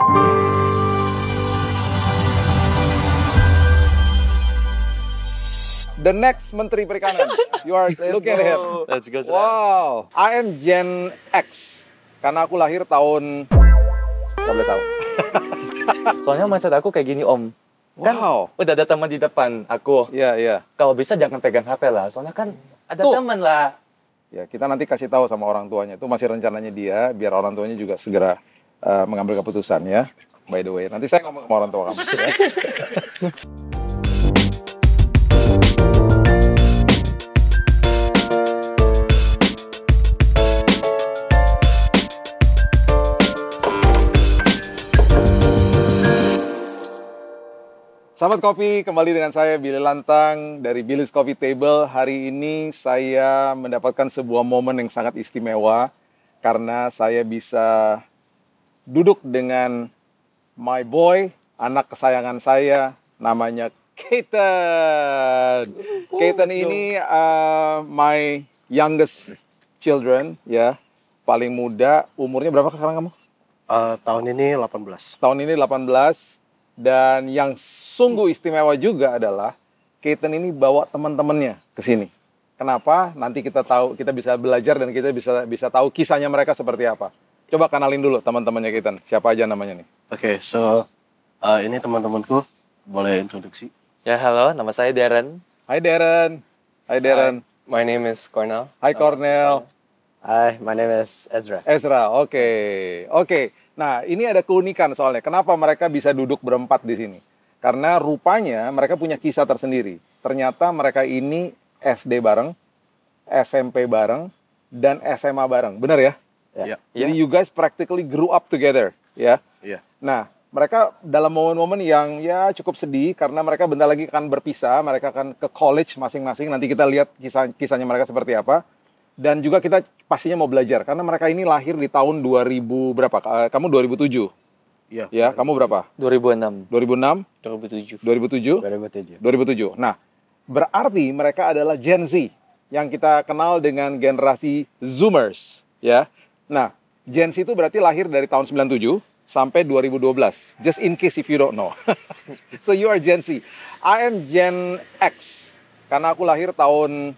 The next Menteri Perikanan. You are looking at him. Let's go. Wow, I am Gen X. Karena aku lahir tahun... Gak boleh tahu. Soalnya mindset aku kayak gini, Om. Kan Wow. udah ada teman di depan aku. Iya, iya. Kalau bisa jangan pegang HP lah. Soalnya kan ada Tuh. teman lah. Ya, kita nanti kasih tahu sama orang tuanya. Itu masih rencananya dia, biar orang tuanya juga segera mengambil keputusan ya. By the way, nanti saya ngomong sama orang tua kamu. Ya. Sahabat Kopi, kembali dengan saya Billy Lantang dari Billy's Coffee Table. Hari ini saya mendapatkan sebuah momen yang sangat istimewa karena saya bisa duduk dengan my boy, anak kesayangan saya, namanya Keaton. Keaton ini my youngest children, ya, paling muda. Umurnya berapa sekarang kamu? Tahun ini 18. Tahun ini 18. Dan yang sungguh istimewa juga adalah Keaton ini bawa teman-temannya ke sini. Kenapa? Nanti kita tahu, kita bisa belajar dan kita bisa tahu kisahnya mereka seperti apa. Coba kenalin dulu teman-temannya Keaton. Siapa aja namanya nih? Oke, ini teman-temanku, boleh introduksi? Ya, halo. Nama saya Darren. Hai Darren. Hai Darren. My name is Cornell. Hai Cornel. Hi, my name is Ezra. Ezra, oke. Oke. Nah, ini ada keunikan soalnya. Kenapa mereka bisa duduk berempat di sini? Karena rupanya mereka punya kisah tersendiri. Ternyata mereka ini SD bareng, SMP bareng, dan SMA bareng. Benar ya? Iya. Jadi you guys practically grew up together, ya? Iya. Nah, mereka dalam momen-momen yang ya cukup sedih karena mereka bentar lagi akan berpisah, mereka akan ke college masing-masing. Nanti kita lihat kisahnya mereka seperti apa. Dan juga kita pastinya mau belajar karena mereka ini lahir di tahun 2000 berapa? Kamu 2007. Iya. Ya, kamu berapa? 2006. 2006, 2007. 2007, 2007. 2007. Nah, berarti mereka adalah Gen Z yang kita kenal dengan generasi Zoomers, ya. Nah, Gen Z itu berarti lahir dari tahun 97 sampai 2012. Just in case if you don't know. So you are Gen Z. I am Gen X karena aku lahir tahun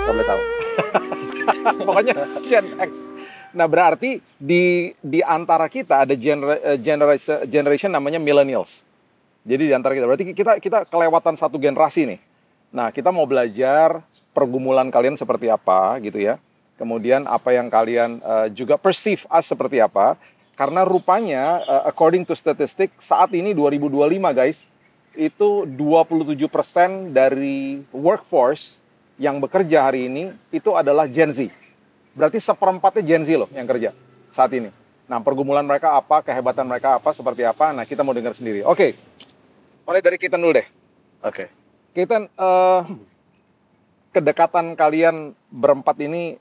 nggak boleh tahu. Pokoknya Gen X. Nah, berarti di antara kita ada generation namanya millennials. Jadi di antara kita berarti kita kelewatan satu generasi nih. Nah, kita mau belajar pergumulan kalian seperti apa gitu ya. Kemudian apa yang kalian juga perceive as seperti apa. Karena rupanya according to statistik saat ini 2025 guys, itu 27% dari workforce yang bekerja hari ini itu adalah Gen Z. Berarti seperempatnya Gen Z loh yang kerja saat ini. Nah, pergumulan mereka apa, kehebatan mereka apa, seperti apa, nah kita mau dengar sendiri. Oke, mulai dari Keaton dulu deh. Oke. Keaton, kedekatan kalian berempat ini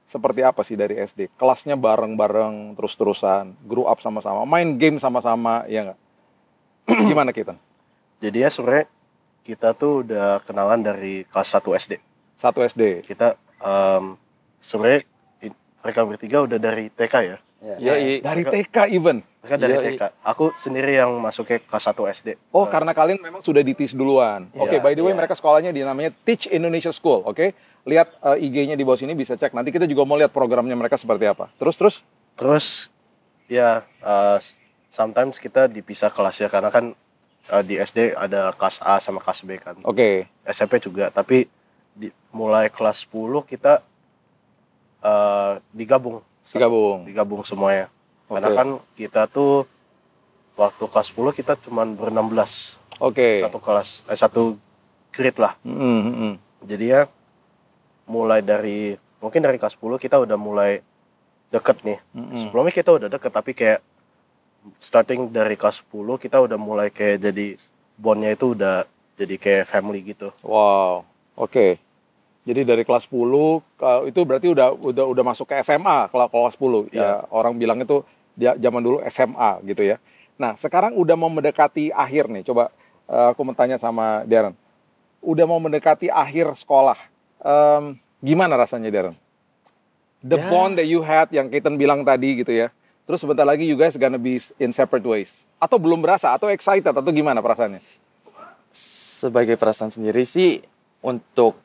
seperti apa sih dari SD? Kelasnya bareng-bareng, terus-terusan, grow up sama-sama, main game sama-sama, ya nggak? Gimana Keaton? Jadi ya sebenarnya kita tuh udah kenalan dari kelas 1 SD. 1 SD. Kita sebenarnya mereka bertiga udah dari TK ya. Yoi. Dari TK even? Mereka dari Yoi. TK. Aku sendiri yang masuknya kelas 1 SD. Oh, karena kalian memang sudah ditis duluan. Iya, Oke, by the way, iya. mereka sekolahnya di namanya Teach Indonesia School. Oke, lihat IG-nya di bawah sini, bisa cek. Nanti kita juga mau lihat programnya mereka seperti apa. Terus? Terus ya sometimes kita dipisah kelas ya karena kan di SD ada kelas A sama kelas B kan. Oke. SMP juga, tapi mulai kelas 10 kita digabung semuanya. Karena Oke. kan kita tuh waktu kelas 10 kita cuman ber-16. Oke. Satu grade lah. Jadi ya mulai mungkin dari kelas 10 kita udah mulai deket nih. Sebelumnya kita udah deket tapi kayak starting dari kelas 10 kita udah mulai kayak jadi bondnya itu udah jadi kayak family gitu. Wow. Oke. Jadi dari kelas 10 itu berarti udah masuk ke SMA kelas 10. Ya, orang bilang itu zaman dulu SMA gitu ya. Nah, sekarang udah mau mendekati akhir nih. Coba aku mau tanya sama Darren. Udah mau mendekati akhir sekolah. Gimana rasanya Darren? The bond that you had yang Keaton bilang tadi gitu ya. terus sebentar lagi you guys gonna be in separate ways. Atau belum berasa, atau excited, atau gimana perasaannya? Sebagai perasaan sendiri sih untuk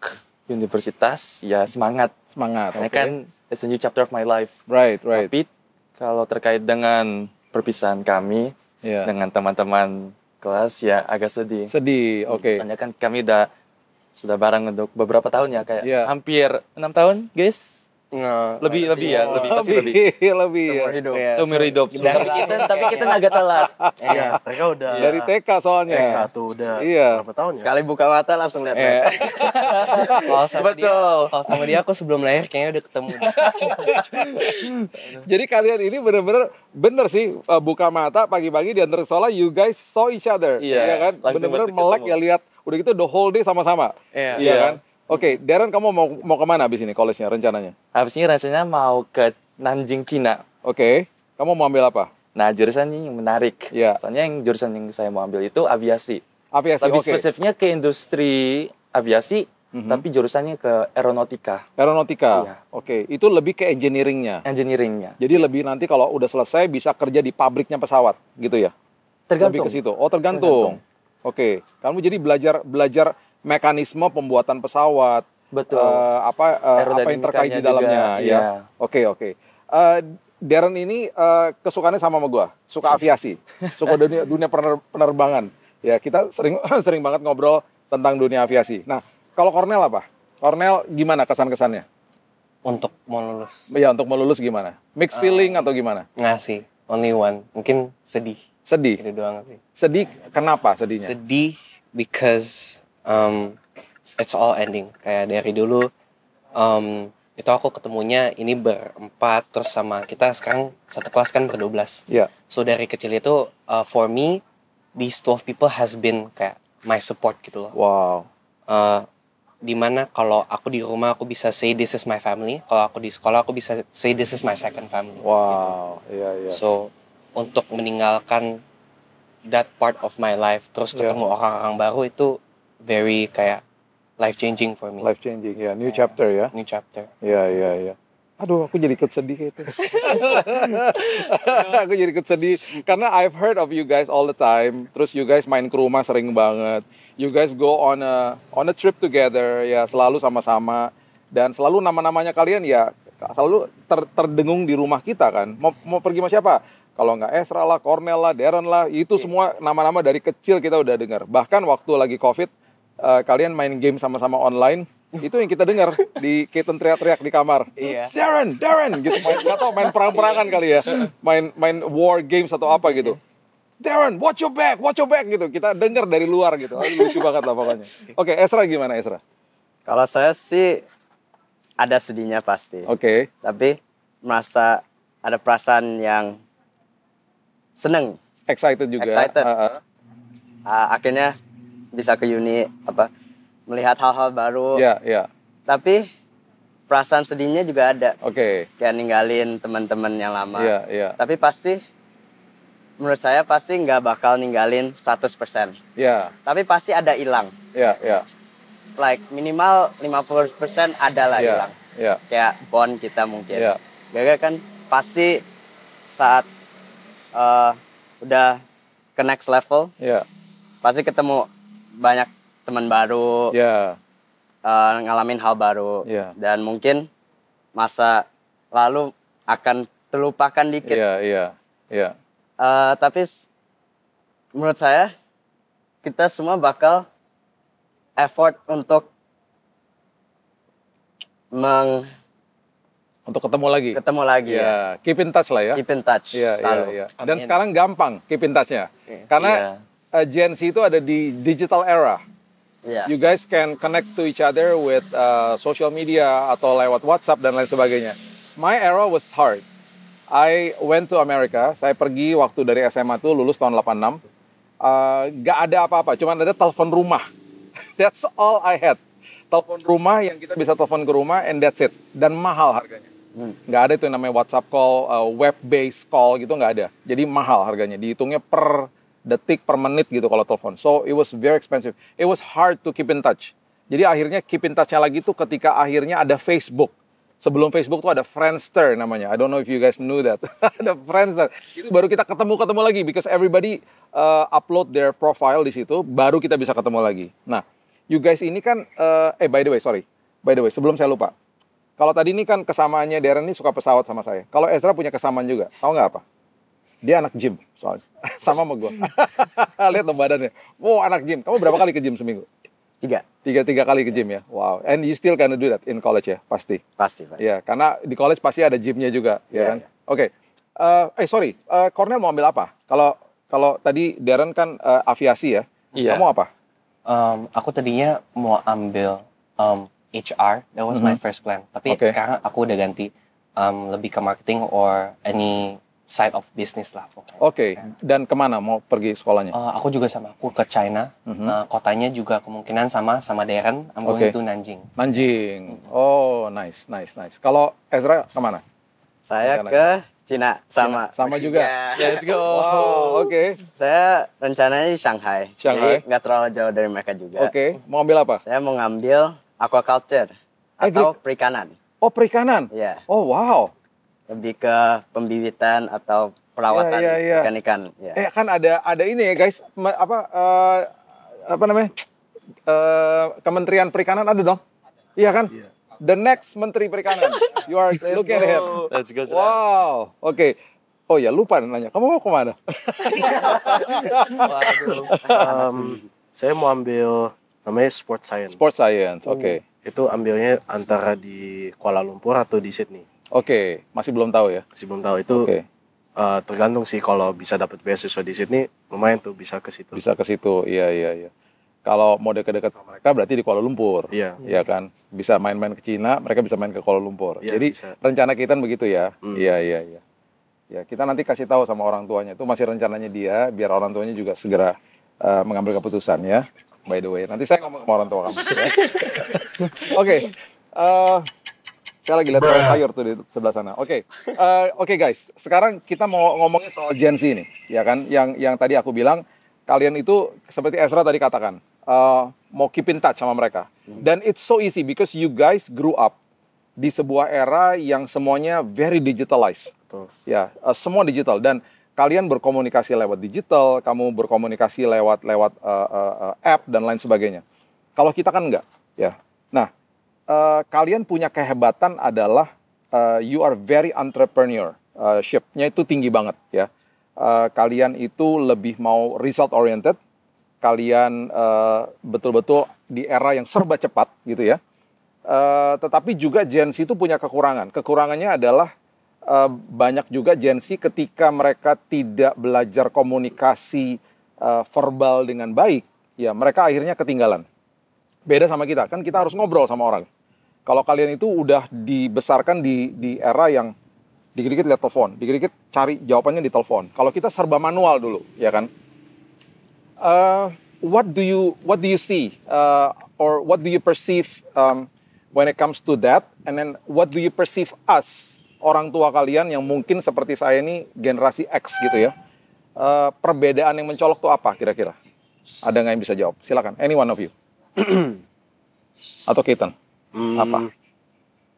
universitas ya semangat. Semangat, Soalnya oke. kan it's a new chapter of my life. Right. Tapi kalau terkait dengan perpisahan kami Iya. dengan teman-teman kelas ya agak sedih. Sedih, oke. Soalnya kan kami sudah bareng untuk beberapa tahun ya, kayak Iya. hampir 6 tahun, guys. Nggak, Lebih ya, pasti lebih. Lebih ya. seumur hidup. Iya, Seumur hidup. Dari Tapi kita agak telat. Iya, mereka udah Dari TK soalnya. TK tuh udah Iya. berapa tahun ya? Sekali buka mata langsung lihat mereka. Kalau sama dia, Betul. kalau sama dia aku sebelum lahir kayaknya udah ketemu. Jadi kalian ini bener sih buka mata pagi-pagi di antar sekolah you guys saw each other. Iya, Iya kan? langsung Bener-bener bertemu. melek ya lihat. Udah gitu the whole day sama-sama. Iya. Iya kan? Oke, Darren kamu mau kemana abis ini college-nya rencananya? Habis ini rencananya mau ke Nanjing, Cina. Oke, kamu mau ambil apa? Nah, jurusan ini yang menarik. Iya. Soalnya jurusan yang saya mau ambil itu aviasi. Aviasi, Lebih oke. spesifiknya ke industri aviasi, tapi jurusannya ke aeronautika, Aeronautika. Iya. Oke, itu lebih ke engineering-nya. engineering-nya. Jadi lebih nanti kalau udah selesai bisa kerja di pabriknya pesawat, gitu ya? Lebih Tergantung. ke situ. Oh, tergantung. Oke, kamu jadi belajar mekanisme pembuatan pesawat, Betul. apa yang terkait di Aerodinamikanya dalamnya, juga, ya. iya. Oke. Darren ini kesukaannya sama gua, suka aviasi, suka dunia penerbangan. Ya, kita sering banget ngobrol tentang dunia aviasi. Nah, kalau Cornell apa? Cornell gimana kesan-kesannya? Untuk mau lulus. Ya, untuk mau lulus gimana? Mixed feeling atau gimana? Nggak sih, only one. Mungkin sedih. Sedih. Itu doang sih. Sedih, kenapa sedihnya? Sedih because it's all ending. Kayak dari dulu itu aku ketemunya ini berempat, terus sama kita sekarang satu kelas kan ber-12. Ya, So dari kecil itu for me these 12 people has been kayak my support gitu loh. wow. Dimana kalau aku di rumah aku bisa say this is my family, kalau aku di sekolah aku bisa say this is my second family. Wow, iya. So untuk meninggalkan that part of my life terus Yeah. ketemu orang-orang baru itu very kayak life changing for me. Life changing, ya. New chapter ya. New chapter. Iya. Aduh, aku jadi ikut sedih kayak itu. Aku jadi ikut sedih karena I've heard of you guys all the time. Terus you guys main ke rumah sering banget. You guys go on a trip together, ya selalu sama-sama. Dan selalu nama-namanya kalian ya selalu terdengung di rumah kita kan. Mau pergi sama siapa? Kalau nggak Ezra lah, Cornell lah, Darren lah, itu semua nama-nama dari kecil kita udah dengar. Bahkan waktu lagi COVID, kalian main game sama-sama online, itu yang kita dengar di Keaton teriak-teriak di kamar. Iya. Darren, gitu. Nggak tahu main perang-perangan kali ya, main war games atau apa gitu. Darren, watch your back gitu. Kita dengar dari luar gitu. Lucu banget lah pokoknya. Oke, Ezra gimana Ezra? Kalau saya sih ada sedihnya pasti. Oke. Tapi merasa ada perasaan yang seneng. Excited juga. Excited. Uh-uh. Akhirnya bisa ke uni melihat hal-hal baru. Iya. Tapi perasaan sedihnya juga ada. Oke. Kayak ninggalin teman-teman yang lama. Iya. Tapi pasti menurut saya pasti nggak bakal ninggalin 100%. Iya. Tapi pasti ada hilang. Iya. Like minimal 50% ada lah hilang. Iya. Kayak bond kita mungkin. Iya. Gagal kan pasti saat udah ke next level Iya. pasti ketemu banyak teman baru, Iya. ngalamin hal baru, Iya. dan mungkin masa lalu akan terlupakan dikit. Iya. Tapi menurut saya kita semua bakal effort untuk Untuk ketemu lagi. ketemu lagi ya. Iya. Keep in touch lah ya. Keep in touch selalu. Iya. Dan sekarang gampang keep in touch-nya. Karena Gen Z itu ada di digital era. Iya. You guys can connect to each other with social media atau lewat WhatsApp dan lain sebagainya. My era was hard. I went to America. Saya pergi waktu dari SMA tuh lulus tahun 86. Gak ada apa-apa, cuma ada telepon rumah. That's all I had. Telepon rumah yang kita bisa telepon ke rumah and that's it. Dan mahal harganya. Nggak ada itu yang namanya WhatsApp call, web-based call gitu nggak ada. Jadi mahal harganya. Dihitungnya per detik, per menit gitu kalau telepon. So it was very expensive. It was hard to keep in touch. Jadi akhirnya keep in touch-nya lagi tuh ketika akhirnya ada Facebook. Sebelum Facebook tuh ada Friendster namanya. I don't know if you guys knew that. Ada Friendster. Itu baru kita ketemu lagi because everybody upload their profile di situ, baru kita bisa ketemu lagi. Nah, you guys ini kan by the way, sebelum saya lupa. Kalau tadi ini kan kesamaannya Darren ini suka pesawat sama saya. Kalau Ezra punya kesamaan juga. Tahu nggak apa? Dia anak gym soalnya. Sama gue. Lihat dong badannya. Wow, anak gym. Kamu berapa kali ke gym seminggu? 3. Tiga kali ke gym ya. Wow. And you still gonna do that in college ya, pasti. Pasti. Ya, karena di college pasti ada gymnya juga, ya kan? Oke. Sorry. Cornel mau ambil apa? Kalau tadi Darren kan aviasi ya. Iya. Kamu apa? Aku tadinya mau ambil HR, that was my first plan. Tapi sekarang aku udah ganti lebih ke marketing or any side of business lah pokoknya. Oke. Dan kemana mau pergi sekolahnya? Aku juga sama, aku ke China. Kotanya juga kemungkinan sama Darren. I'm going to Nanjing. Nanjing. Oh, nice. Kalau Ezra kemana? Saya ke Cina sama juga. Let's go. Wow, oke. Saya rencananya di Shanghai. Shanghai. Jadi nggak terlalu jauh dari mereka juga. Oke. Mau ambil apa? Saya mau ngambil aquaculture atau perikanan. Oh, perikanan. Iya. Oh, wow. Lebih ke pembibitan atau perawatan ikan-ikan. Ya. Kan ada ini ya guys, apa namanya? Kementerian Perikanan ada dong? Iya kan? The next Menteri Perikanan. You are looking at him. Let's go. Wow. Oke. Oh ya, lupa nanya. Kamu mau kemana? Saya mau ambil namanya Sport Science. Sport Science. Oke. Itu ambilnya antara di Kuala Lumpur atau di Sydney. Oke, masih belum tahu ya? Masih belum tahu itu. Tergantung sih, kalau bisa dapat beasiswa di Sydney lumayan tuh bisa ke situ. Bisa ke situ, iya. Kalau mau dekat-dekat sama mereka berarti di Kuala Lumpur. Iya. Iya kan? Bisa main-main ke Cina, mereka bisa main ke Kuala Lumpur. Iya, jadi bisa. rencana kita begitu ya. Iya. Ya, kita nanti kasih tahu sama orang tuanya. Itu masih rencananya dia, biar orang tuanya juga segera mengambil keputusan ya. By the way, nanti saya ngomong sama orang tua kamu. Oke. Saya lagi lihat sayur tuh di sebelah sana. Oke, guys. Sekarang kita mau ngomongin soal Gen Z nih, ya kan? Yang tadi aku bilang, kalian itu seperti Ezra tadi katakan, mau keep in touch sama mereka. Dan it's so easy because you guys grew up di sebuah era yang semuanya very digitalized. Betul. Ya, semua digital dan kalian berkomunikasi lewat digital, kamu berkomunikasi lewat app dan lain sebagainya. Kalau kita kan enggak, ya. Nah, kalian punya kehebatan adalah you are very entrepreneurship-nya itu tinggi banget ya. Kalian itu lebih mau result oriented. Kalian betul-betul di era yang serba cepat gitu ya. Tetapi juga Gen Z itu punya kekurangan. Kekurangannya adalah banyak juga Gen Z ketika mereka tidak belajar komunikasi verbal dengan baik, ya mereka akhirnya ketinggalan. Beda sama kita, kan kita harus ngobrol sama orang. Kalau kalian itu udah dibesarkan di era yang dikit-dikit lihat telepon, dikit-dikit cari jawabannya di telepon. Kalau kita serba manual dulu, ya kan? What do you see or what do you perceive when it comes to that? And then what do you perceive us, orang tua kalian yang mungkin seperti saya ini generasi X gitu ya? Perbedaan yang mencolok tuh apa kira-kira? Ada nggak yang bisa jawab? Silakan, any one of you. Atau Keaton? Apa?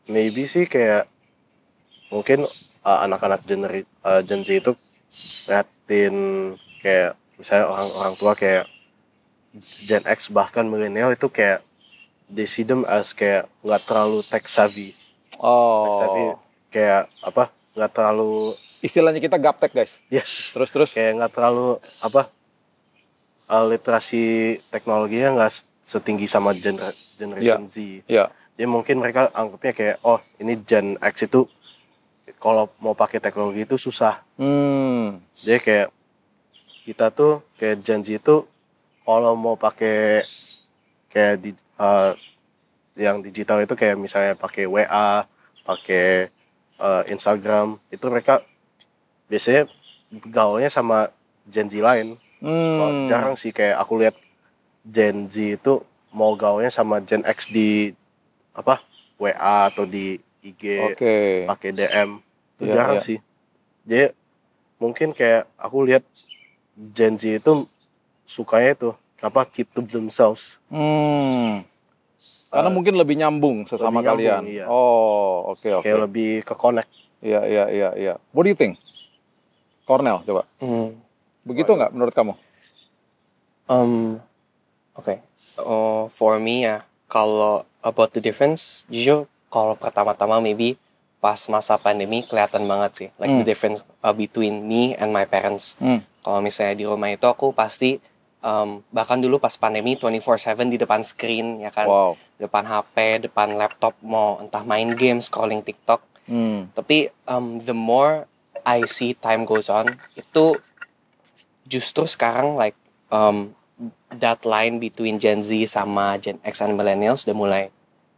Maybe sih kayak mungkin anak-anak Gen Z itu liatin kayak misalnya orang tua kayak Gen X bahkan milenial itu kayak they see them as kayak nggak terlalu tech savvy. Tech savvy kayak apa? Nggak terlalu, istilahnya kita gaptek guys. ya Terus. kayak nggak terlalu apa? Literasi teknologinya nggak setinggi sama generation Z. Ya. Jadi mungkin mereka anggapnya kayak, oh ini Gen X itu kalau mau pakai teknologi itu susah. Jadi kayak kita tuh kayak Gen Z itu kalau mau pakai kayak yang digital itu kayak misalnya pakai WA, pakai Instagram, itu mereka biasanya gaulnya sama Gen Z lain. Jarang sih kayak aku lihat Gen Z itu mau gaulnya sama Gen X di apa WA atau di IG, pakai DM, itu jarang sih. Jadi mungkin kayak aku lihat Gen Z itu sukanya itu apa, keep to themselves. Karena mungkin lebih nyambung sesama lebih kalian. nyambung, iya. Oh, oke oke. kayak lebih ke connect. Iya iya iya iya. What do you think? Cornell coba. Begitu nggak menurut kamu? Oke. For me ya, kalau about the difference, jujur kalau pertama-tama maybe pas masa pandemi kelihatan banget sih, like the difference between me and my parents. Kalau misalnya di rumah itu aku pasti bahkan dulu pas pandemi 24/7 di depan screen ya kan, Wow. depan HP, depan laptop, mau entah main game, scrolling TikTok. Tapi the more I see time goes on, itu justru sekarang like that line between Gen Z sama Gen X and Millennials udah mulai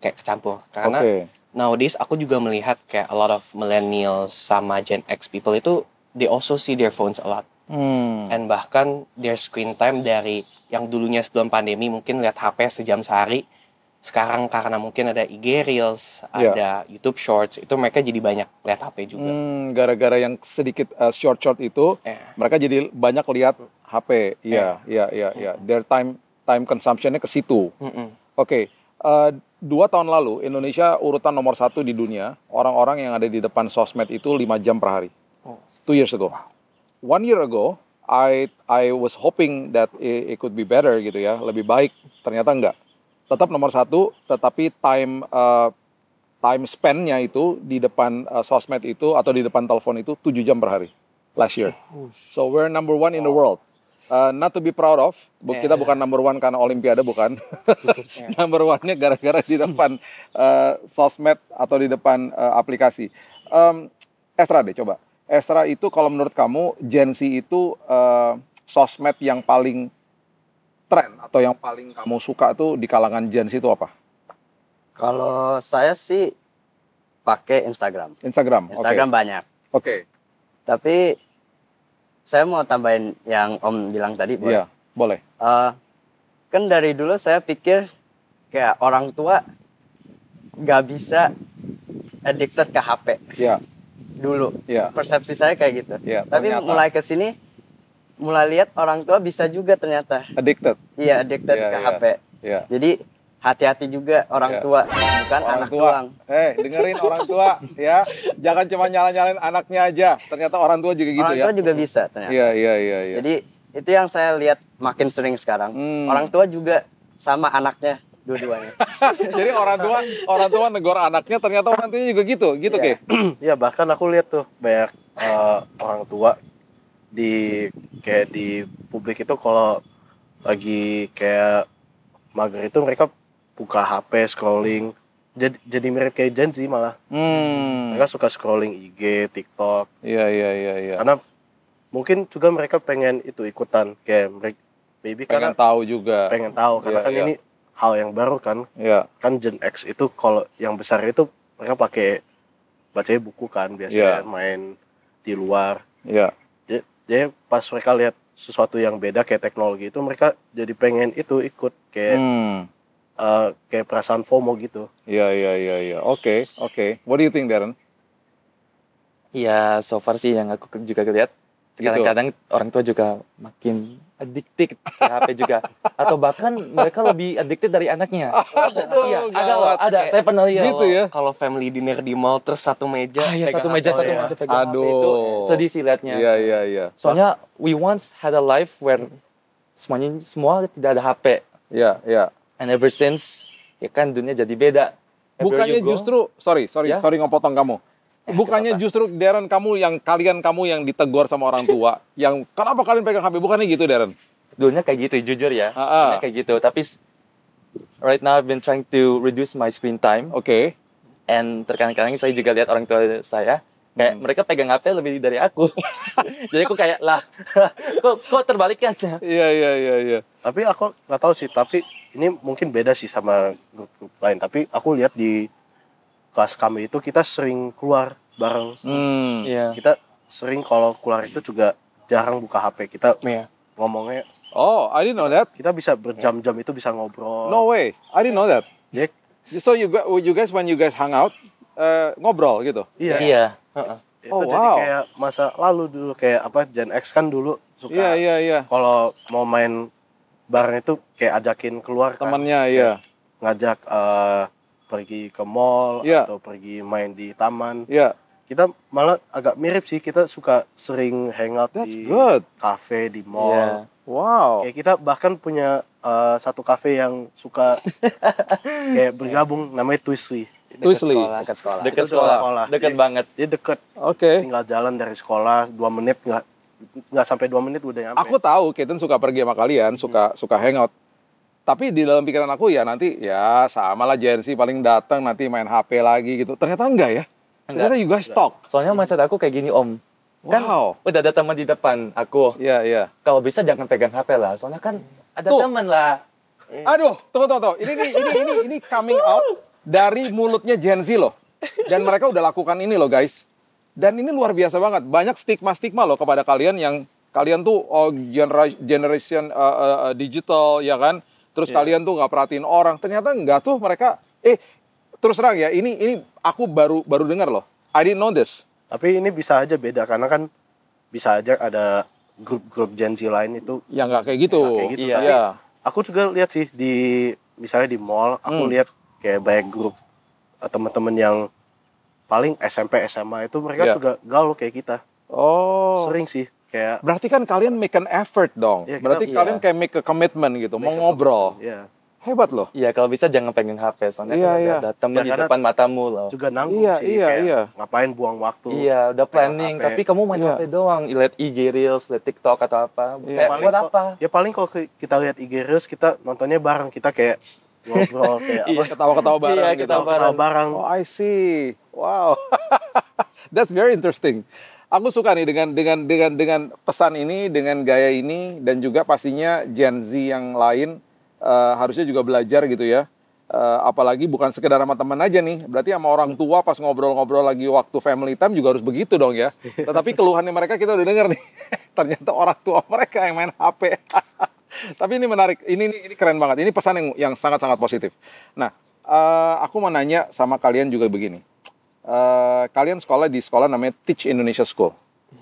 kayak kecampur. Karena nowadays aku juga melihat kayak a lot of Millennials sama Gen X people itu they also see their phones a lot. And bahkan their screen time dari yang dulunya sebelum pandemi mungkin lihat HP sejam sehari, sekarang karena mungkin ada IG Reels, ada YouTube Shorts, itu mereka jadi banyak lihat HP juga. Gara-gara yang sedikit short itu, mereka jadi banyak lihat HP. Iya. Their time consumption-nya ke situ. Oke. 2 tahun lalu Indonesia urutan nomor 1 di dunia orang-orang yang ada di depan sosmed itu 5 jam per hari. 2 years ago. 1 year ago, I was hoping that it could be better gitu ya, lebih baik. Ternyata enggak. Tetap nomor 1, tetapi time spend-nya itu di depan sosmed itu atau di depan telepon itu 7 jam per hari last year. So we're number 1 in the world. Not to be proud of, kita bukan number 1 karena Olimpiade, bukan. Number 1-nya gara-gara di depan sosmed atau di depan aplikasi. Esra deh coba. Esra itu kalau menurut kamu Gen Z itu sosmed yang paling tren atau yang paling kamu suka tuh di kalangan Gen Z itu apa? Kalau saya sih pakai Instagram. Instagram Banyak. Oke. Tapi saya mau tambahin yang Om bilang tadi, boleh? Iya, boleh. Kan dari dulu saya pikir kayak orang tua nggak bisa addicted ke HP. Iya. Dulu. Iya. Persepsi saya kayak gitu. Iya, Tapi ternyata mulai ke sini mulai lihat orang tua bisa juga ternyata. Addicted. Iya, addicted Iya, ke iya. HP. Iya. Jadi hati-hati juga orang Iya. tua, bukan Orang anak tua. doang. Dengerin orang tua ya. Jangan cuma nyala-nyalain anaknya aja. Ternyata orang tua juga gitu Orang ya. tua juga bisa ternyata. Iya. Jadi itu yang saya lihat makin sering sekarang. Orang tua juga sama anaknya dua-duanya. Jadi orang tua negor anaknya, ternyata orang tuanya juga gitu Iya. Ki. Iya, bahkan aku lihat tuh banyak orang tua di publik itu kalau lagi kayak mager itu mereka buka HP scrolling, jadi mirip kayak Gen Z malah. Mereka suka scrolling IG, TikTok. Iya. Karena mungkin juga mereka pengen itu ikutan kayak mereka maybe Pengen karena tahu juga. pengen tahu karena Iya, kan iya. ini hal yang baru kan. Iya. Kan Gen X itu kalau yang besar itu mereka pakai bacanya buku kan biasanya, main di luar. Iya. Jadi pas mereka lihat sesuatu yang beda kayak teknologi itu mereka jadi pengen itu ikut kayak kayak perasaan FOMO gitu. Iya. Oke. What do you think, Darren? Ya, so far sih yang aku juga lihat. Gitu. Kadang-kadang orang tua juga makin addicted ke HP juga. Atau bahkan mereka lebih addicted dari anaknya. Iya, ada. Saya pernah lihat. Gitu ya. Kalau family dinner di mall terus satu meja, Satu pegang meja HP. pegang HP itu Aduh. sedih sih liatnya. Iya. Soalnya we once had a life where semua tidak ada HP. Iya. And ever since, ya kan dunia jadi beda. Bukannya justru, sorry Ya? ngepotong kamu. Bukannya justru Darren kalian kamu yang ditegur sama orang tua, yang kenapa kalian pegang HP? Bukannya gitu, Darren? Dulunya kayak gitu, jujur ya. Dulunya kayak gitu. Tapi right now I've been trying to reduce my screen time. Oke. And terkadang-kadang saya juga lihat orang tua saya kayak mereka pegang HP lebih dari aku. Jadi aku kayak lah, kok terbalikan ya? Iya. Tapi aku nggak tahu sih, tapi ini mungkin beda sih sama grup-grup lain. Tapi aku lihat di kelas kami itu kita sering keluar bareng. Iya. Kita sering kalau keluar itu juga jarang buka HP. Kita Iya. ngomongnya, Oh, I didn't know that. kita bisa berjam-jam itu bisa ngobrol. No way. I didn't know that. Jadi, So you guys when you guys hang out ngobrol gitu. Iya. itu Oh, jadi wow. kayak masa lalu dulu kayak apa Gen X kan dulu suka Iya. kalau mau main bareng itu kayak ajakin keluar kan. Temannya iya. ngajak pergi ke mall Iya. atau pergi main di taman. Ya, Kita malah agak mirip sih, kita suka sering hangout that's di good. kafe, di Iya. mall. Wow. Kayak kita bahkan punya satu kafe yang suka kayak bergabung, namanya Twisly. Twisly. Dekat sekolah. Dekat Itu sekolah. sekolah. Dekat Jadi- banget. Dia deket, Oke. tinggal jalan dari sekolah 2 menit, nggak sampai 2 menit udah nyampe. Aku tahu Keaton suka pergi sama kalian, suka hangout. Tapi di dalam pikiran aku ya nanti ya sama lah Gen Z paling datang nanti main HP lagi gitu. Ternyata enggak ya. Ternyata you guys talk. Soalnya mindset aku kayak gini Om. Kan Wow. udah ada teman di depan aku. Iya, iya. Kalau bisa jangan pegang HP lah. Soalnya kan ada Tuh. teman lah. Aduh, tunggu. Ini coming out dari mulutnya Gen Z loh. Dan mereka udah lakukan ini loh guys. Dan ini luar biasa banget. Banyak stigma-stigma loh kepada kalian yang kalian tuh generation digital ya kan. Terus kalian tuh nggak perhatiin orang. Ternyata enggak tuh mereka. Terus terang ya. Ini aku baru dengar loh. I didn't know this. Tapi ini bisa aja beda karena kan bisa aja ada grup-grup Gen Z lain itu. Ya nggak kayak gitu. Nggak kayak gitu, Iya. tapi Iya. aku juga lihat sih misalnya di mall, aku lihat kayak banyak grup teman-teman yang paling SMP SMA itu mereka Iya. juga gaul kayak kita. Oh. Sering sih kayak Berarti kan kalian make an effort dong. Iya, kita- Berarti iya. kalian kayak make a commitment gitu, mau ngobrol. ya Hebat loh. Iya, kalau bisa jangan pegang HP. Soalnya Iya, kan iya. ada teman Ya, di karena- depan matamu loh. juga nanggung Iya, sih iya, kayak iya. ngapain buang waktu. Iya, udah planning. HP. Tapi kamu main Iya. HP doang. Lihat IG Reels, lihat TikTok atau apa. Iya. Kayak Paling buat kok- apa? Ya paling kalau kita lihat IG Reels kita nontonnya bareng, kita kayak ngobrol kayak apa, Ketawa-ketawa bareng Iya, gitu. ketawa ketawa bareng. Oh, I see. Wow. That's very interesting. Aku suka nih dengan pesan ini, dengan gaya ini, dan juga pastinya Gen Z yang lain harusnya juga belajar gitu ya. Apalagi bukan sekedar sama teman aja nih. Berarti sama orang tua pas ngobrol-ngobrol lagi waktu family time juga harus begitu dong ya. Tetapi keluhannya mereka kita udah denger nih. Ternyata orang tua mereka yang main HP. Tapi ini menarik. Ini keren banget. Ini pesan yang sangat-sangat positif. Nah, aku mau nanya sama kalian juga begini. Kalian sekolah di sekolah namanya Teach Indonesia School.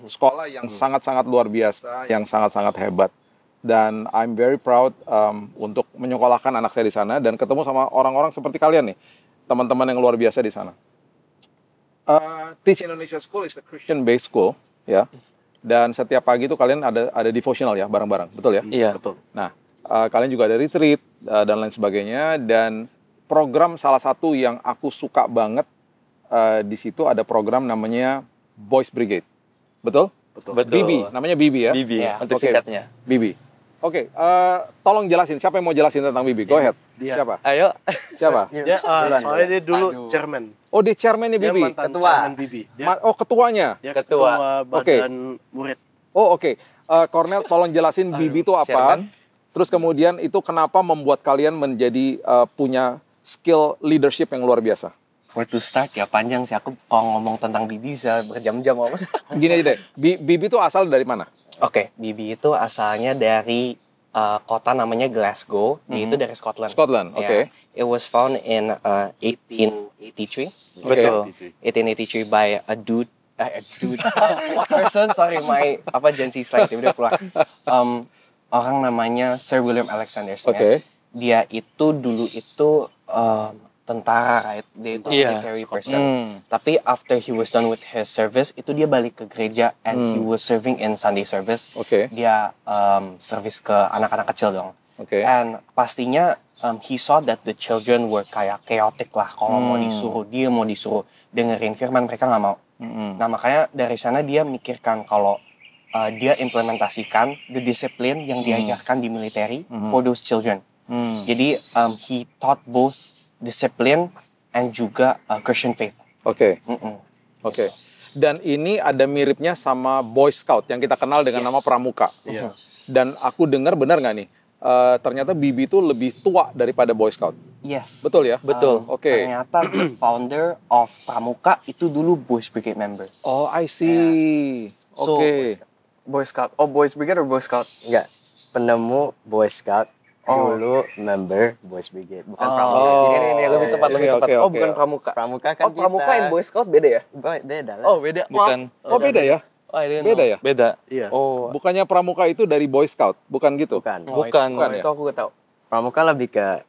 Sekolah yang sangat-sangat luar biasa, yang sangat-sangat hebat. Dan I'm very proud untuk menyekolahkan anak saya di sana dan ketemu sama orang-orang seperti kalian nih, teman-teman yang luar biasa di sana. Teach Indonesia School is a Christian-based school, ya. Dan setiap pagi itu kalian ada devotional ya, bareng-bareng, betul ya? Iya. Betul. Nah, kalian juga ada retreat dan lain sebagainya. Dan program salah satu yang aku suka banget di situ ada program namanya Boys Brigade, betul? Betul. Bibi, namanya Bibi ya? Bibi, Iya. untuk Oke. singkatnya. Bibi. Oke, tolong jelasin. Siapa yang mau jelasin tentang Bibi? Go ahead. Dia. Siapa? Ayo. Siapa? Ya, Duluan, soalnya dia dulu Aduh. chairman. Oh, dia chairman-nya Dia Bibi. mantan Ketua. chairman Bibi. Dia, Oh, ketuanya. dia Ketua. ketua badan murid. Oh, oke. Cornel, tolong jelasin Bibi itu apa? Chairman. Terus kemudian itu kenapa membuat kalian menjadi punya skill leadership yang luar biasa? For to start ya panjang sih, aku kalau ngomong tentang Bibi bisa berjam-jam Om. Gini aja deh, Bibi itu asal dari mana? Oke, Bibi itu asalnya dari kota namanya Glasgow, dia itu dari Scotland. Scotland, oke. Yeah. It was found in 1883. Betul. 1883 by a dude. What person? Sorry, my Gen Z slide udah keluar. Orang namanya Sir William Alexander Smith. Oke. Dia itu dulu itu tentara, right? Dia itu Iya. military person. Hmm. Tapi after he was done with his service, itu dia balik ke gereja and he was serving in Sunday service. Oke. Dia service ke anak-anak kecil dong. Oke. And pastinya he saw that the children were kayak chaotic lah. Kalau mau disuruh, dia mau disuruh dengerin firman, mereka nggak mau. Nah makanya dari sana dia mikirkan kalau dia implementasikan the discipline yang diajarkan di military for those children. Jadi he taught both discipline and juga Christian faith. Oke. Mm-mm. Oke. Dan ini ada miripnya sama Boy Scout yang kita kenal dengan Yes. nama Pramuka. Iya. Dan aku dengar benar nggak nih? Ternyata Bibi itu lebih tua daripada Boy Scout. Yes. Betul ya? Betul. Oke. Ternyata the founder of Pramuka itu dulu Boys Brigade member. Oh, I see. So, Oke. Boy Scout. Oh, Boys Brigade or Boy Scout? Enggak. Penemu Boy Scout. Dulu member Boys Brigade. Bukan Pramuka. Oh. Ini lebih tepat, lebih Oke, tepat. oke, Oh, oke. bukan Pramuka. Pramuka kan Pramuka kita. and Boy Scout beda ya? Beda lah. Oh, beda. Bukan. Oh, beda ya? Oh, I didn't Beda know. ya? Beda. Iya. Oh, Bukannya Pramuka itu dari Boy Scout, bukan gitu? Bukan. bukan. bukan ya? Itu aku gak tahu. Pramuka lebih ke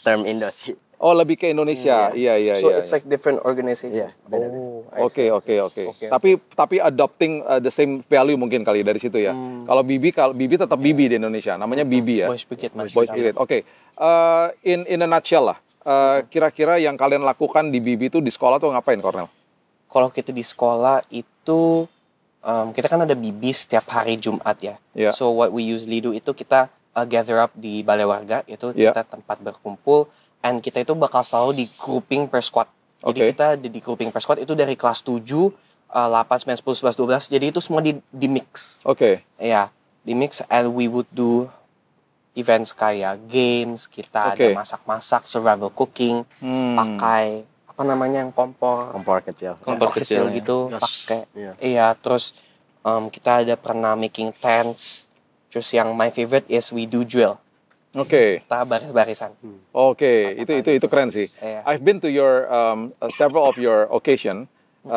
term Indo sih. Oh, lebih ke Indonesia. Iya. So it's like different organization. Iya, beda. Oh, I see, Oke. I see. Okay. Tapi adopting the same value mungkin kali dari situ ya. Kalau Bibi tetap Bibi di Indonesia, namanya Bibi ya. Boy Spirit masih Boy sama. Spirit. Oke. In a nutshell lah. Kira-kira yang kalian lakukan di Bibi itu di sekolah tuh ngapain, Cornel? Kalau kita di sekolah itu kita kan ada BB setiap hari Jumat ya. Yeah. So what we usually do itu kita gather up di balai warga, itu Yeah. kita tempat berkumpul, and kita itu bakal selalu di grouping per squad. Jadi Okay. kita di grouping per squad itu dari kelas 7, 8, 9, 10, 11, 12. Jadi itu semua di mix. Oke. Ya, di mix, and we would do events kayak games, kita Okay. ada masak-masak, survival cooking, pakai apa namanya yang kompor Kompor kecil. kompor kecil kecil, ya. gitu, Yes. pakai Iya. iya. Terus kita ada pernah making tents. Terus yang my favorite is we do drill, Oke. kita baris-barisan. Oke, itu keren sih. Iya. I've been to your several of your occasion.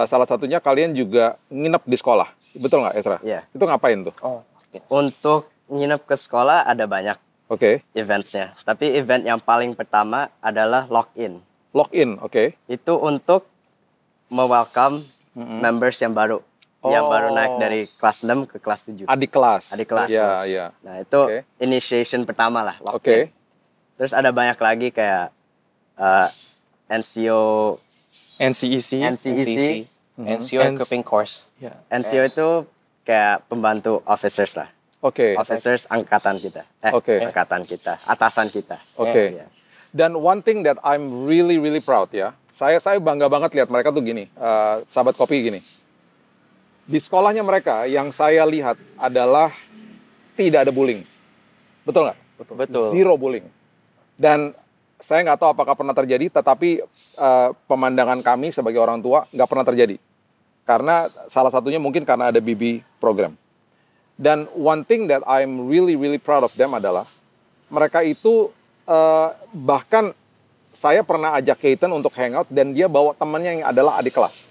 Salah satunya kalian juga nginep di sekolah, betul nggak, Ezra? Iya. Itu ngapain tuh? Oh, oke. Untuk nginep ke sekolah ada banyak Oke, eventsnya. Tapi event yang paling pertama adalah lock-in. login, oke. Itu untuk me-welcome members yang baru. Yang baru naik dari kelas 6 ke kelas 7. Adik kelas. Adik kelas. Iya. Nah, itu Oke. initiation pertama lah, Oke. lock-in. Terus ada banyak lagi kayak NCO. NCEC. NCEC. NCO equipping course. Ya. NCO itu kayak pembantu officers lah. Oke. Officers angkatan kita. Oke. Angkatan kita. Atasan kita. Oke. Iya. Dan one thing that I'm really proud ya. Saya bangga banget lihat mereka tuh gini, sahabat kopi gini. Di sekolahnya mereka yang saya lihat adalah tidak ada bullying. Betul nggak? Betul. Zero bullying. Dan saya nggak tahu apakah pernah terjadi, tetapi pemandangan kami sebagai orang tua nggak pernah terjadi. Karena salah satunya mungkin karena ada BB program. Dan one thing that I'm really proud of them adalah mereka itu bahkan saya pernah ajak Keaton untuk hangout dan dia bawa temannya yang adalah adik kelas.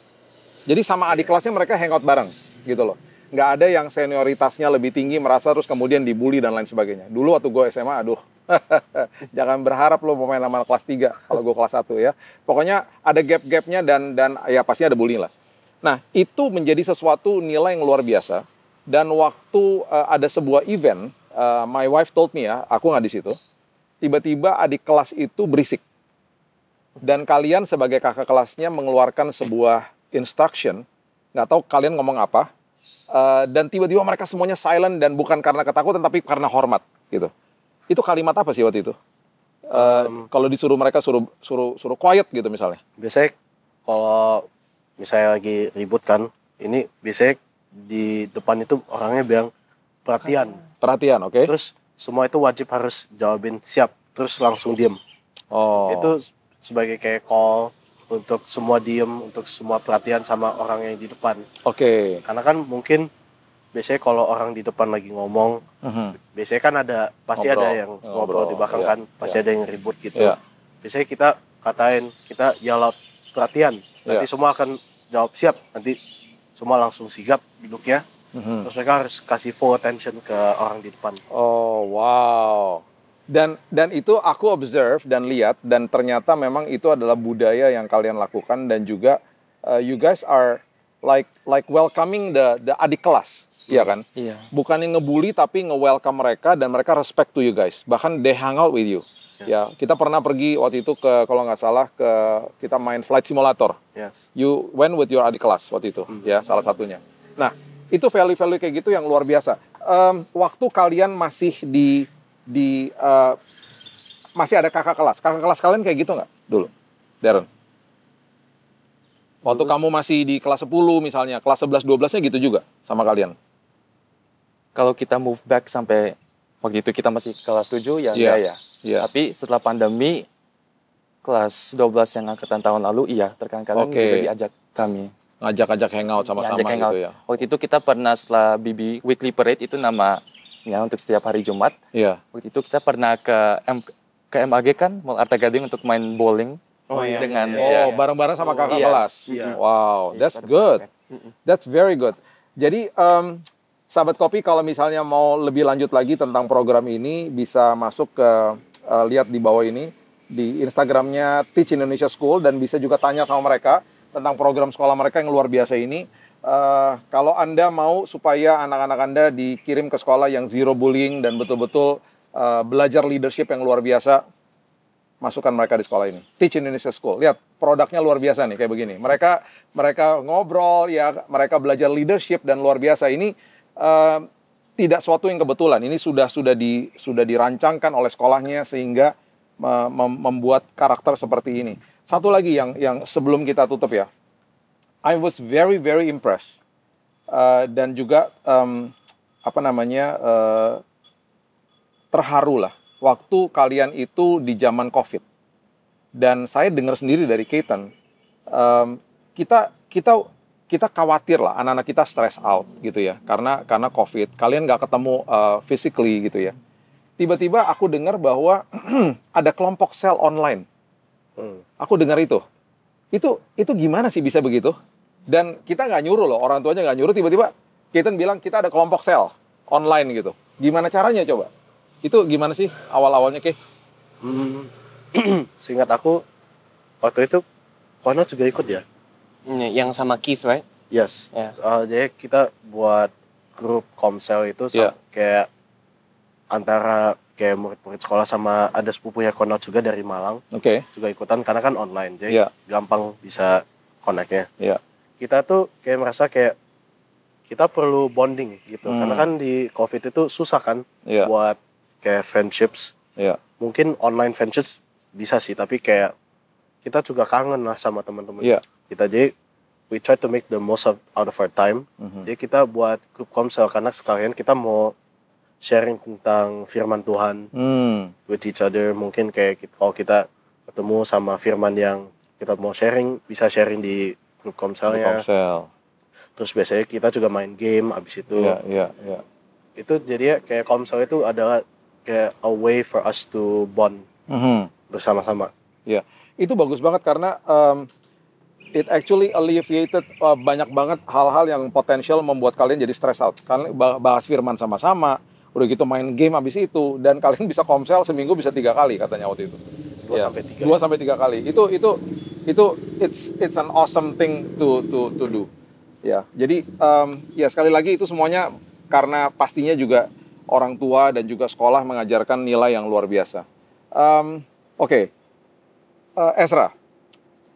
Jadi sama adik kelasnya mereka hangout bareng gitu loh. Nggak ada yang senioritasnya lebih tinggi merasa terus kemudian dibully dan lain sebagainya. Dulu waktu gue SMA, aduh, jangan berharap lo mau main sama kelas 3 kalau gue kelas 1 ya. Pokoknya ada gap-gapnya dan ya pasti ada bullying lah. Nah, itu menjadi sesuatu nilai yang luar biasa. Dan waktu ada sebuah event, my wife told me ya, aku nggak di situ. Tiba-tiba adik kelas itu berisik. Dan kalian sebagai kakak kelasnya mengeluarkan sebuah instruction, nggak tahu kalian ngomong apa, dan tiba-tiba mereka semuanya silent dan bukan karena ketakutan tapi karena hormat gitu. Itu kalimat apa sih waktu itu? Kalau disuruh mereka suruh quiet gitu misalnya. Biasanya kalau misalnya lagi ribut kan, ini biasanya di depan itu orangnya bilang perhatian. Perhatian, oke? Terus semua itu wajib harus jawabin siap, terus langsung diem. Oh. Itu sebagai kayak call untuk semua diem, untuk semua perhatian sama orang yang di depan. Oke. Karena kan mungkin biasanya kalau orang di depan lagi ngomong, biasanya kan pasti Ngobrol. ada yang ngobrol di belakang Iya, kan, pasti iya. ada yang ribut gitu. Iya. Biasanya kita yell out perhatian, nanti Iya. semua akan jawab siap, nanti semua langsung sigap duduknya, terus mereka harus kasih full attention ke orang di depan. Oh, wow. Dan itu aku observe dan lihat dan ternyata memang itu adalah budaya yang kalian lakukan dan juga you guys are like welcoming the adik kelas, iya kan? Iya. Bukan yang ngebully tapi nge-welcome mereka dan mereka respect to you guys. Bahkan they hang out with you. Ya, kita pernah pergi waktu itu ke kalau nggak salah kita main flight simulator. Yes. You went with your adik kelas waktu itu, ya salah satunya. Nah, itu value-value kayak gitu yang luar biasa. Waktu kalian masih masih ada kakak kelas kalian kayak gitu nggak dulu, Darren? Waktu kamu masih di kelas 10 misalnya, kelas 11, 12-nya gitu juga sama kalian? Kalau kita move back sampai waktu itu kita masih kelas 7 ya Iya. enggak ya. Iya. Tapi setelah pandemi kelas 12 yang angkatan tahun lalu iya terkadang-kadang Oke. juga diajak kami. Ngajak-ngajak hangout sama-sama Diajak hangout. gitu ya? Waktu itu kita pernah setelah BB Weekly Parade itu nama ya untuk setiap hari Jumat. Iya. Waktu itu kita pernah ke MAG kan, Mall Arta Gading untuk main bowling. Oh iya. Dengan Oh, bareng-bareng sama kakak Iya. kelas? Iya. Wow, that's good. That's very good. Jadi, sahabat kopi kalau misalnya mau lebih lanjut lagi tentang program ini, bisa masuk ke lihat di bawah ini. di Instagramnya Teach Indonesia School dan bisa juga tanya sama mereka tentang program sekolah mereka yang luar biasa ini. Kalau Anda mau supaya anak-anak Anda dikirim ke sekolah yang zero bullying dan betul-betul belajar leadership yang luar biasa, masukkan mereka di sekolah ini. Teach Indonesia School. Lihat, produknya luar biasa nih kayak begini. Mereka ngobrol ya, mereka belajar leadership dan luar biasa ini tidak suatu yang kebetulan. Ini sudah dirancangkan oleh sekolahnya sehingga membuat karakter seperti ini. Satu lagi yang sebelum kita tutup ya. I was very very impressed dan juga terharu lah waktu kalian itu di zaman COVID. Dan saya dengar sendiri dari Keaton, kita khawatir lah anak-anak kita stress out gitu ya, karena COVID. Kalian nggak ketemu physically gitu ya. Tiba-tiba aku dengar bahwa ada kelompok sel online. Aku dengar itu. Itu gimana sih bisa begitu? Dan kita nggak nyuruh loh, orang tuanya nggak nyuruh. Tiba-tiba Keaton bilang kita ada kelompok sel online gitu. Gimana caranya coba? Itu gimana sih awal-awalnya, Ke? Seingat aku, waktu itu Kono juga ikut ya? Yang sama Keith, right? Yes. Ya. Jadi kita buat grup komsel itu Yeah. kayak antara kayak murid-murid sekolah sama ada sepupunya Kono juga dari Malang Oke. juga ikutan karena kan online, jadi Yeah. gampang bisa connect-nya. Yeah. Kita tuh kayak merasa kayak kita perlu bonding gitu, karena kan di COVID itu susah kan Yeah. buat kayak friendships. Yeah. Mungkin online friendships bisa sih, tapi kayak kita juga kangen lah sama teman-teman Yeah. kita. Jadi we try to make the most out of our time. Jadi kita buat grup komsel karena sekalian kita mau sharing tentang firman Tuhan with each other. Mungkin kayak kalau kita ketemu sama firman yang kita mau sharing, bisa sharing di grup komselnya. Komsel. Terus biasanya kita juga main game abis itu. Iya. Itu jadi kayak komsel itu adalah kayak a way for us to bond bersama-sama. Ya, itu bagus banget karena it actually alleviated banyak banget hal-hal yang potensial membuat kalian jadi stress out. Kalian bahas firman sama-sama, udah gitu main game habis itu, dan kalian bisa komsel seminggu bisa 3 kali katanya waktu itu. 2 sampai 3 kali. Itu it's an awesome thing to do. Ya, jadi ya sekali lagi itu semuanya karena pastinya juga orang tua dan juga sekolah mengajarkan nilai yang luar biasa. Oke. Ezra,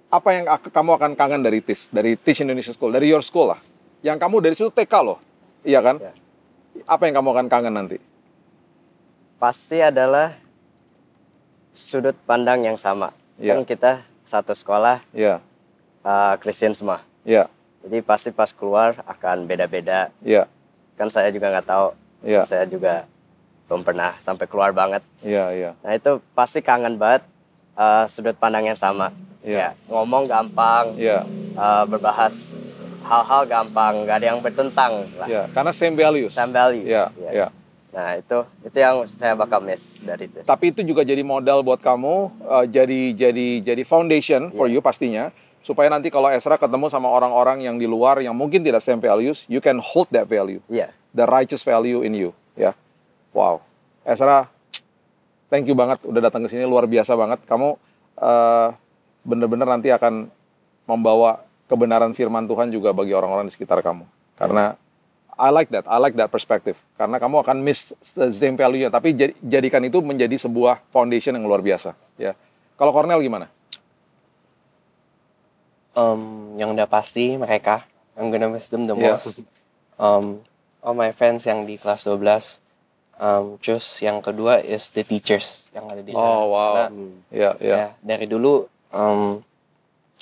apa yang kamu akan kangen dari Teach Indonesia School, dari your school lah? Yang kamu dari situ TK loh, iya kan? Ya. Apa yang kamu akan kangen nanti? Pasti adalah sudut pandang yang sama. Ya. Kan kita satu sekolah, Ya, Kristen semua. ya, Jadi pasti pas keluar akan beda-beda. ya, Kan saya juga nggak tahu. ya, Saya juga belum pernah sampai keluar banget. ya. Nah itu pasti kangen banget sudut pandang yang sama. Iya. Ya, ngomong gampang, Ya, berbahas hal-hal gampang, nggak ada yang bertentang lah. ya. Karena same values. Same values. Ya, Ya. ya. Nah itu yang saya bakal miss dari itu. Tapi itu juga jadi modal buat kamu, jadi foundation for you pastinya, supaya nanti kalau Ezra ketemu sama orang-orang yang di luar yang mungkin tidak same values, you can hold that value, Iya. the righteous value in you, ya. Wow, Ezra, thank you banget udah datang ke sini, luar biasa banget. Kamu bener-bener nanti akan membawa kebenaran firman Tuhan juga bagi orang-orang di sekitar kamu. Karena I like that perspective. Karena kamu akan miss the same value-nya, tapi jadikan itu menjadi sebuah foundation yang luar biasa. Ya. Kalau Cornel gimana? Yang udah pasti mereka, I'm gonna miss them the Yes. most. All my friends yang di kelas 12. Terus yang kedua is the teachers yang ada di sana. Oh, wow. Karena, Ya. ya, dari dulu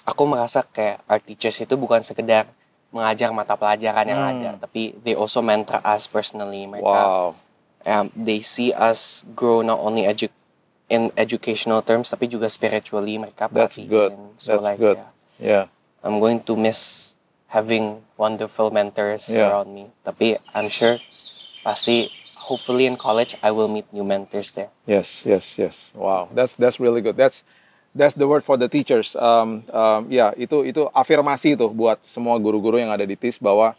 aku merasa kayak our teachers itu bukan sekedar mengajar mata pelajaran yang ada, tapi they also mentor us personally. Mereka Wow. they see us grow not only in educational terms tapi juga spiritually. Mereka That's perhatiin. good. So That's like, good. yeah, Ya. I'm going to miss having wonderful mentors Yeah. around me. Tapi I'm sure pasti hopefully in college I will meet new mentors there. Yes. Wow, that's really good. That's the word for the teachers. Ya, itu afirmasi tuh buat semua guru-guru yang ada di TIS bahwa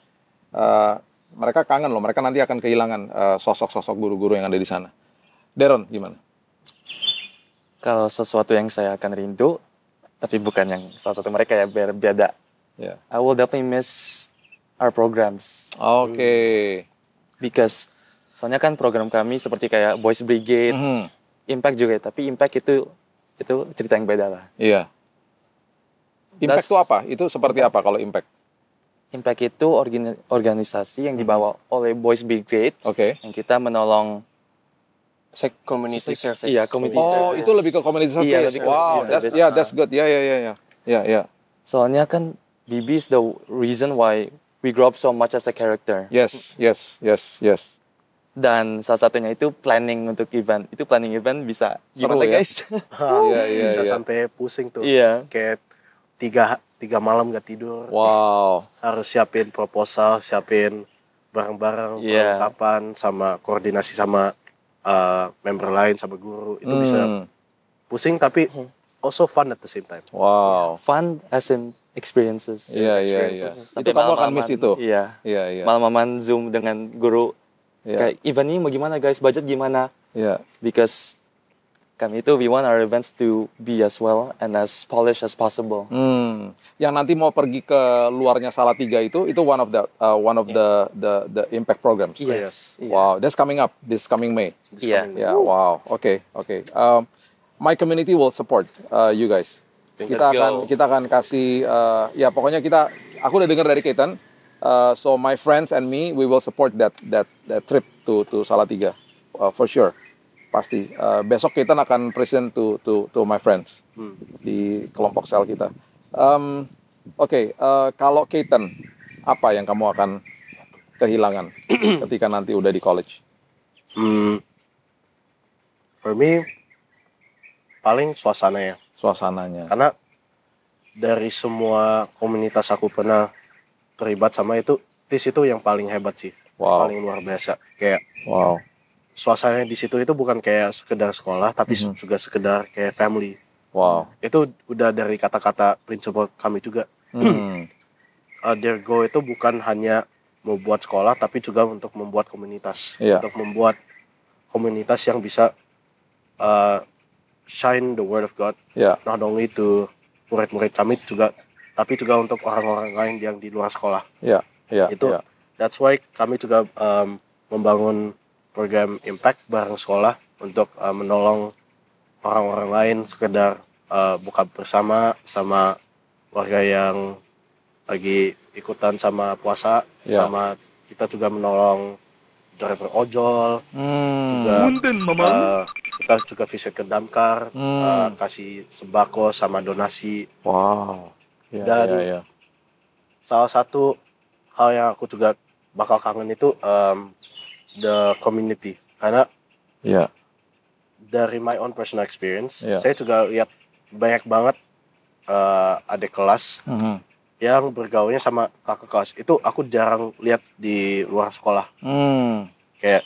mereka kangen loh. Mereka nanti akan kehilangan sosok-sosok guru-guru yang ada di sana. Deron, gimana? Kalau sesuatu yang saya akan rindu, tapi bukan yang salah satu mereka ya, berbeda. Ya. I will definitely miss our programs. Oke. Because soalnya kan program kami seperti kayak Boys Brigade, Mhm. Impact juga, tapi Impact itu cerita yang beda lah. Iya. Impact That's- itu apa? Itu seperti apa kalau impact? Impact itu organisasi yang dibawa oleh Boys Brigade, Oke. yang kita menolong. It's like community service. Iya, community Oh, service. itu lebih ke community service. Iya, lebih ke Wow, community that's service. good. Ya. Soalnya kan BB is the reason why we grow up so much as a character. Yes. Dan salah satunya itu planning untuk event. Itu planning event bisa gimana ya? guys? Iya. Bisa sampai pusing tuh. Iya. Kayak tiga malam gak tidur. Wow. Harus siapin proposal, siapin barang-barang, Iya. perlengkapan, sama koordinasi sama member lain, sama guru. Itu bisa pusing tapi also fun at the same time. Wow. Fun as in experiences. Iya. experiences. Itu kamu akan miss itu. Iya. Iya. Malam-malaman Zoom dengan guru. Iya. Kayak event ini mau gimana guys? Budget gimana? Iya. Because kami itu we want our events to be as well and as polished as possible. Yang nanti mau pergi ke luarnya Salatiga itu one of the impact programs. Yes. Iya. Wow, that's coming up this coming May. Iya. Yeah, wow. Okay. My community will support you guys. Let's Kita akan kasih ya pokoknya aku udah dengar dari Keaton. So my friends and me we will support that trip to Salatiga for sure. Pasti. Besok Keaton akan present to my friends di kelompok sel kita. Oke, kalau Keaton, apa yang kamu akan kehilangan ketika nanti udah di college? For me, paling suasana ya. Suasananya. Karena dari semua komunitas aku pernah terlibat sama itu, TIS itu yang paling hebat sih. Wow. Paling luar biasa. Kayak Wow. suasananya di situ itu bukan kayak sekedar sekolah, tapi juga sekedar kayak family. Wow. Itu udah dari kata-kata prinsipal kami juga. Their goal itu bukan hanya membuat sekolah, tapi juga untuk membuat komunitas. Iya. Untuk membuat komunitas yang bisa shine the word of God. Ya. Not only to murid-murid kami juga, tapi juga untuk orang-orang lain yang di luar sekolah. Ya. Itu that's why kami juga membangun program impact bareng sekolah untuk menolong orang-orang lain, sekedar buka bersama sama warga yang lagi ikutan sama puasa, Ya. sama kita juga menolong driver ojol, juga kita juga visit ke damkar, kasih sembako sama donasi. Wow. Ya, Dan ya. salah satu hal yang aku juga bakal kangen itu the community, karena Ya. dari my own personal experience, Yeah. saya juga lihat banyak banget adik kelas yang bergaulnya sama kakak kelas. Itu aku jarang lihat di luar sekolah. Kayak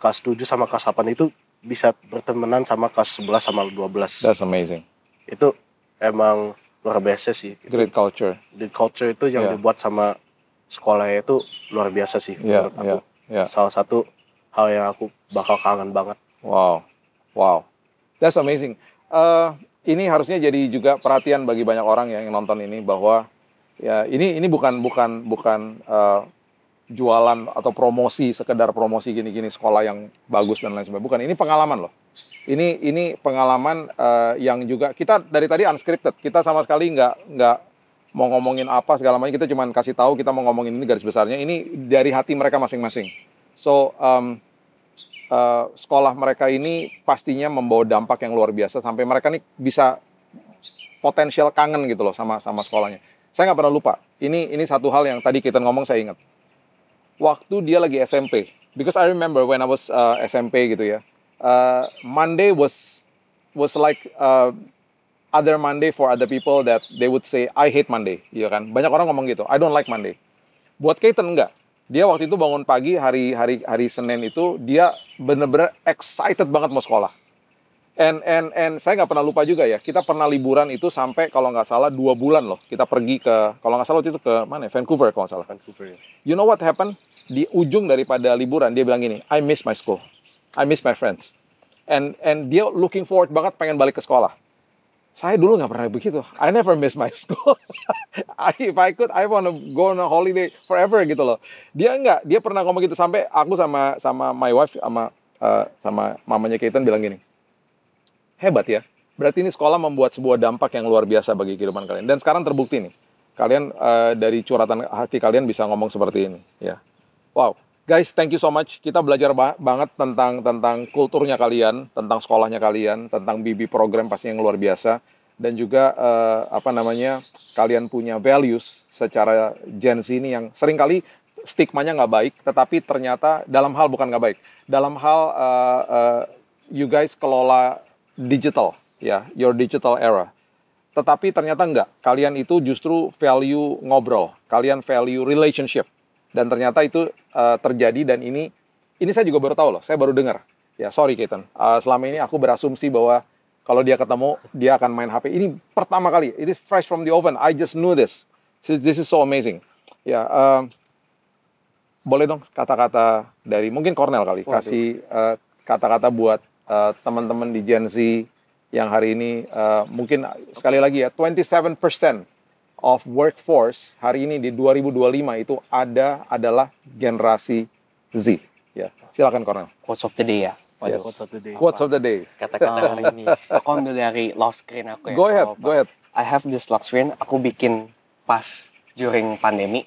kelas 7 sama kelas 8 itu bisa bertemanan sama kelas 11 sama 12. That's amazing. Itu emang luar biasa sih. Great culture. The culture itu yang Yeah. dibuat sama sekolahnya itu luar biasa sih Ya, menurut aku. ya. Salah satu hal yang aku bakal kangen banget. Wow. That's amazing. Ini harusnya jadi juga perhatian bagi banyak orang yang nonton ini bahwa ya ini bukan jualan atau promosi, sekedar promosi gini-gini sekolah yang bagus dan lain sebagainya. Bukan, ini pengalaman loh. Ini pengalaman yang juga kita dari tadi unscripted. Kita sama sekali nggak mau ngomongin apa segala macam. Kita cuma kasih tahu kita mau ngomongin ini garis besarnya. Ini dari hati mereka masing-masing. So sekolah mereka ini pastinya membawa dampak yang luar biasa sampai mereka nih bisa potensial kangen gitu loh sama sekolahnya. Saya nggak pernah lupa. Ini satu hal yang tadi kita ngomong saya ingat. Waktu dia lagi SMP, because I remember when I was SMP gitu ya. Monday was like other Monday for other people that they would say I hate Monday, ya kan? Banyak orang ngomong gitu. I don't like Monday. Buat Keaton enggak. Dia waktu itu bangun pagi hari Senin itu dia bener-bener excited banget mau sekolah. And saya nggak pernah lupa juga ya. Kita pernah liburan itu sampai kalau nggak salah 2 bulan loh. Kita pergi ke kalau nggak salah waktu itu ke mana? Vancouver kalau nggak salah. Vancouver ya. You know what happened? Di ujung daripada liburan dia bilang gini, I miss my school. I miss my friends. and dia looking forward banget pengen balik ke sekolah. Saya dulu nggak pernah begitu. I never miss my school. If I could, I wanna go on a holiday forever gitu loh. Dia enggak, dia pernah ngomong gitu sampai aku sama my wife sama mamanya Keaton bilang gini, hebat ya. Berarti ini sekolah membuat sebuah dampak yang luar biasa bagi kehidupan kalian. Dan sekarang terbukti nih, kalian dari curhatan hati kalian bisa ngomong seperti ini. Ya, wow. Guys, thank you so much. Kita belajar banget tentang kulturnya kalian, tentang sekolahnya kalian, tentang BB program pasti yang luar biasa, dan juga kalian punya values secara Gen Z ini yang seringkali stigmanya nggak baik, tetapi ternyata dalam hal bukan nggak baik, dalam hal you guys kelola digital, ya, your digital era. Tetapi ternyata enggak, kalian itu justru value ngobrol, kalian value relationship. Dan ternyata itu terjadi, dan ini saya juga baru tahu loh, saya baru dengar. Ya, sorry Keaton, selama ini aku berasumsi bahwa kalau dia ketemu, dia akan main HP. Ini pertama kali, it is fresh from the oven, I just knew this. This is so amazing. Ya, boleh dong kata-kata dari, mungkin Cornel kali, kasih kata-kata buat teman-teman di Gen Z yang hari ini, mungkin sekali lagi ya, 27% of workforce hari ini di 2025 itu adalah generasi Z. Ya, silakan Cornel. Quotes of the day ya. Yes. Quotes of the day. Quotes of the day. Kata-kata hari ini. Aku ambil dari lock screen aku ya. Go ahead, go ahead. I have this lock screen. Aku bikin pas during pandemi.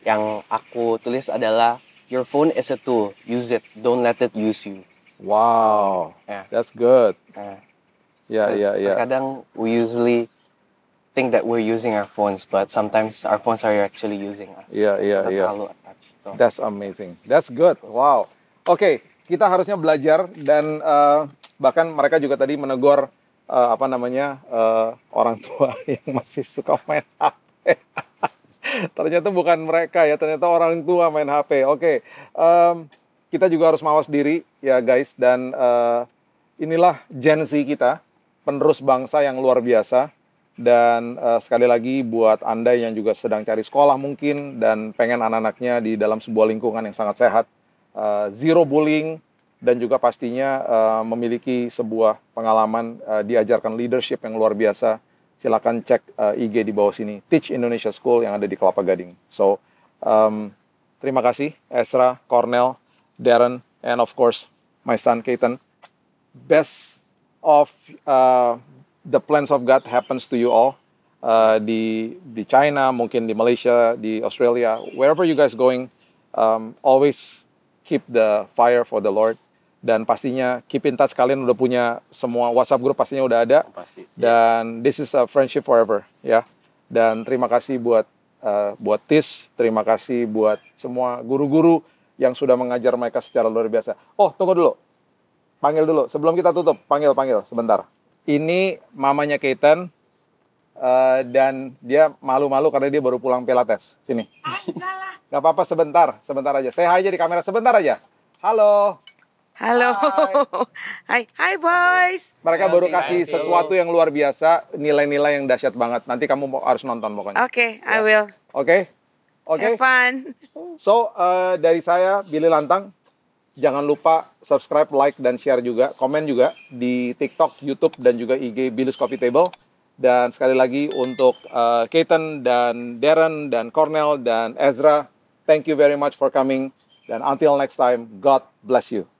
Yang aku tulis adalah, your phone is a tool. Use it. Don't let it use you. Wow, Yeah. that's good. Ya. Terkadang we usually think that we're using our phones, but sometimes our phones are actually using us. Iya. Kita terlalu attached. So, That's amazing. That's good. Wow. Oke, kita harusnya belajar, dan bahkan mereka juga tadi menegur orang tua yang masih suka main HP. Ternyata bukan mereka ya, ternyata orang tua main HP. Oke, kita juga harus mawas diri ya guys, dan inilah Gen Z kita, penerus bangsa yang luar biasa. Dan sekali lagi buat Anda yang juga sedang cari sekolah mungkin dan pengen anak-anaknya di dalam sebuah lingkungan yang sangat sehat, zero bullying, dan juga pastinya memiliki sebuah pengalaman diajarkan leadership yang luar biasa, silakan cek IG di bawah sini, Teach Indonesia School yang ada di Kelapa Gading. So, terima kasih Ezra, Cornel, Darren, and of course my son Keaton. Best of the plans of God happens to you all, di China, mungkin di Malaysia, di Australia, wherever you guys going, always keep the fire for the Lord, dan pastinya keep in touch. Kalian udah punya semua WhatsApp group pastinya udah ada, dan this is a friendship forever ya. Dan terima kasih buat TIS, terima kasih buat semua guru-guru yang sudah mengajar mereka secara luar biasa. Oh, tunggu dulu, panggil dulu sebelum kita tutup, panggil sebentar. Ini mamanya Keaton, dan dia malu-malu karena dia baru pulang Pilates. Sini. Gak apa-apa, sebentar aja. Say hi aja di kamera, sebentar aja. Halo. Halo. Hai boys. Mereka baru kasih sesuatu yang luar biasa, nilai-nilai yang dahsyat banget. Nanti kamu harus nonton pokoknya. Oke, I will. Oke. Have fun. So, dari saya, Billy Lantang. Jangan lupa subscribe, like, dan share juga. Komen juga di TikTok, YouTube, dan juga IG Billy's Coffee Table. Dan sekali lagi untuk Keaton, dan Darren, dan Cornel, dan Ezra, thank you very much for coming. Dan until next time, God bless you.